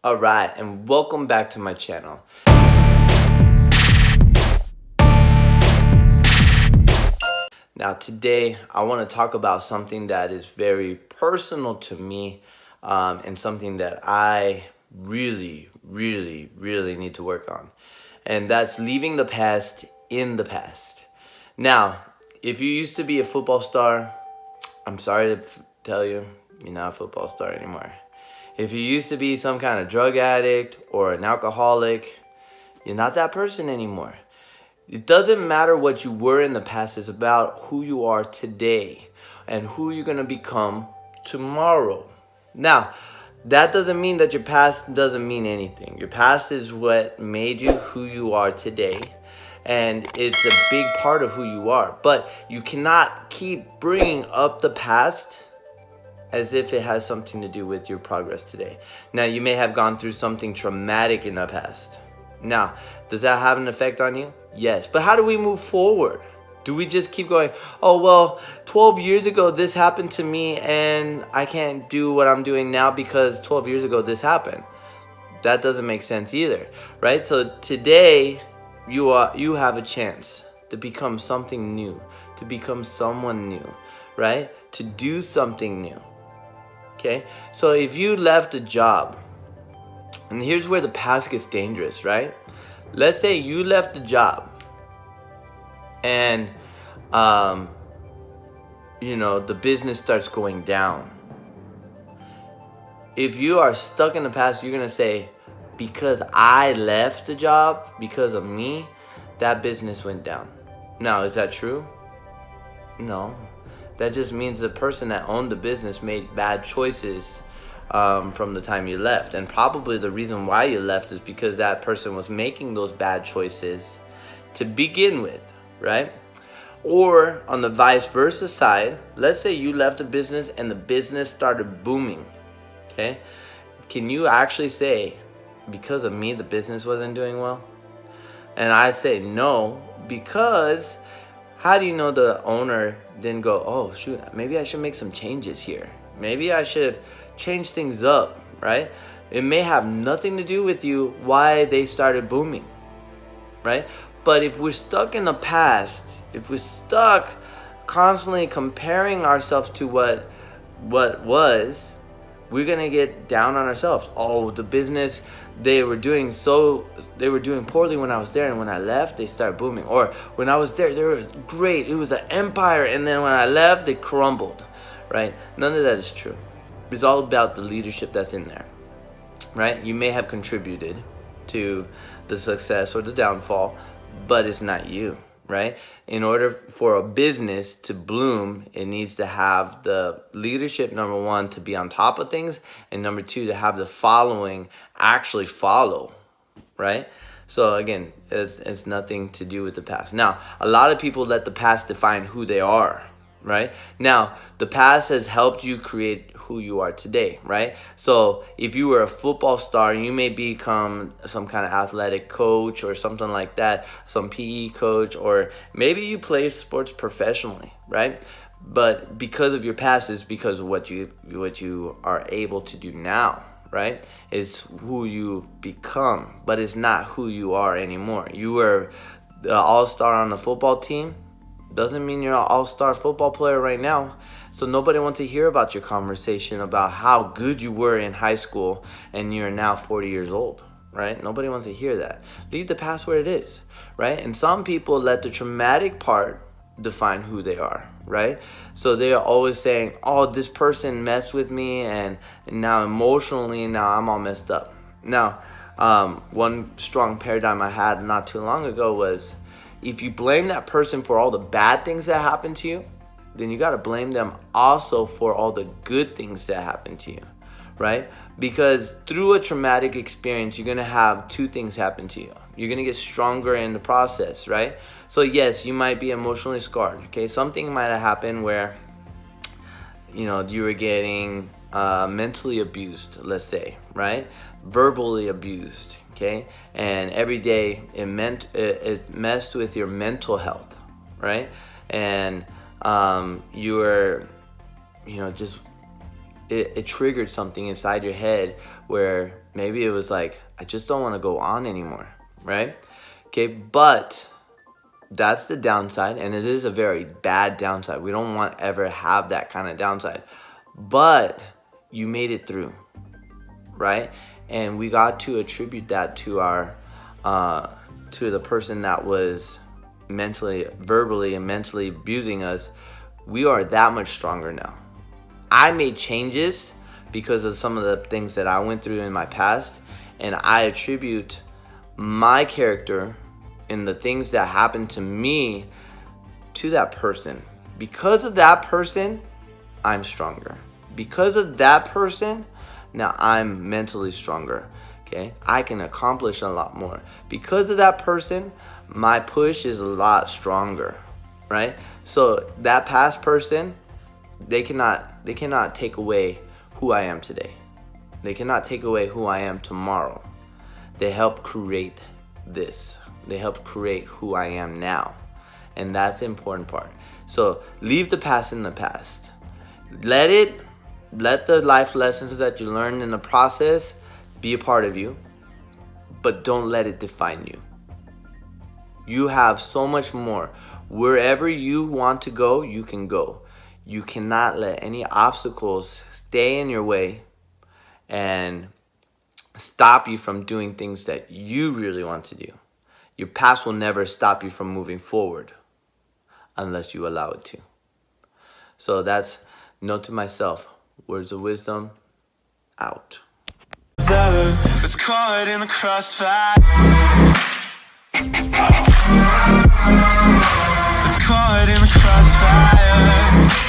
Alright, and welcome back to my channel. Now today I want to talk about something that is very personal to me, and something that I really need to work on. And that's leaving the past in the past. Now, if you used to be a football star, I'm sorry to tell you, you're not a football star anymore. If you used to be some kind of drug addict or an alcoholic, you're not that person anymore. It doesn't matter what you were in the past. It's about who you are today and who you're going to become tomorrow. Now, that doesn't mean that your past doesn't mean anything. Your past is what made you who you are today, and it's a big part of who you are. But you cannot keep bringing up the past as if it has something to do with your progress today. Now, you may have gone through something traumatic in the past. Now, does that have an effect on you? Yes. But how do we move forward? Do we just keep going, oh, well, 12 years ago this happened to me and I can't do what I'm doing now because 12 years ago this happened? That doesn't make sense either, right? So today you have a chance to become something new, to become someone new, right? To do something new. Okay? So if you left a job, and here's where the past gets dangerous, right? Let's say you left a job and the business starts going down. If you are stuck in the past, you're gonna say, because I left the job, because of me, that business went down. Now, is that true? No. That just means the person that owned the business made bad choices from the time you left. And probably the reason why you left is because that person was making those bad choices to begin with, right? Or on the vice versa side, let's say you left a business and the business started booming, okay? Can you actually say, because of me, the business wasn't doing well? And I say no, because how do you know the owner didn't go, oh, shoot, maybe I should make some changes here. Maybe I should change things up, right? It may have nothing to do with you why they started booming, right? But if we're stuck in the past, if we're stuck constantly comparing ourselves to what was, we're gonna get down on ourselves. Oh, the business, they were doing poorly when I was there, and when I left, they started booming. Or when I was there, they were great. It was an empire, and then when I left, they crumbled, right? None of that is true. It's all about the leadership that's in there, right? You may have contributed to the success or the downfall, but it's not you, right? In order for a business to bloom, it needs to have the leadership, number one, to be on top of things, and number two, to have the following actually follow, right? So again, it's nothing to do with the past. Now, a lot of people let the past define who they are, right? Now, the past has helped you create who you are today, right? So if you were a football star, you may become some kind of athletic coach or something like that, some PE coach, or maybe you play sports professionally, right? But because of your past is because of what you are able to do now, right? It's who you've become, but it's not who you are anymore. You were the all-star on the football team. Doesn't mean you're an all-star football player right now. So nobody wants to hear about your conversation about how good you were in high school and you're now 40 years old, right? Nobody wants to hear that. Leave the past where it is, right? And some people let the traumatic part define who they are, right? So they are always saying, oh, this person messed with me, and now emotionally, now I'm all messed up. Now, one strong paradigm I had not too long ago was, if you blame that person for all the bad things that happened to you, then you got to blame them also for all the good things that happened to you, right? Because through a traumatic experience, you're going to have two things happen to you. You're going to get stronger in the process, right? So yes, you might be emotionally scarred, okay? Something might have happened where, you were getting mentally abused, let's say, right? Verbally abused, okay? And every day it messed with your mental health, right? And you were, just it triggered something inside your head where Maybe it was like, I just don't want to go on anymore, right? Okay, but that's the downside, and it is a very bad downside. We don't want to ever have that kind of downside. But you made it through, right? And we got to attribute that to our to the person that was verbally and mentally abusing us. We are that much stronger now. I made changes because of some of the things that I went through in my past, and I attribute my character and the things that happened to me to that person. Because of that person, I'm stronger. Because of that person, now I'm mentally stronger. Okay, I can accomplish a lot more. Because of that person, my push is a lot stronger, right? So that past person, they cannot take away who I am today. They cannot take away who I am tomorrow. They help create this. They help create who I am now. And that's the important part. So leave the past in the past. Let the life lessons that you learned in the process be a part of you, but don't let it define you. You have so much more. Wherever you want to go, you can go. You cannot let any obstacles stay in your way and stop you from doing things that you really want to do. Your past will never stop you from moving forward unless you allow it to. So that's note to myself. Words of wisdom, out. It's caught in the crossfire. It's caught in the crossfire.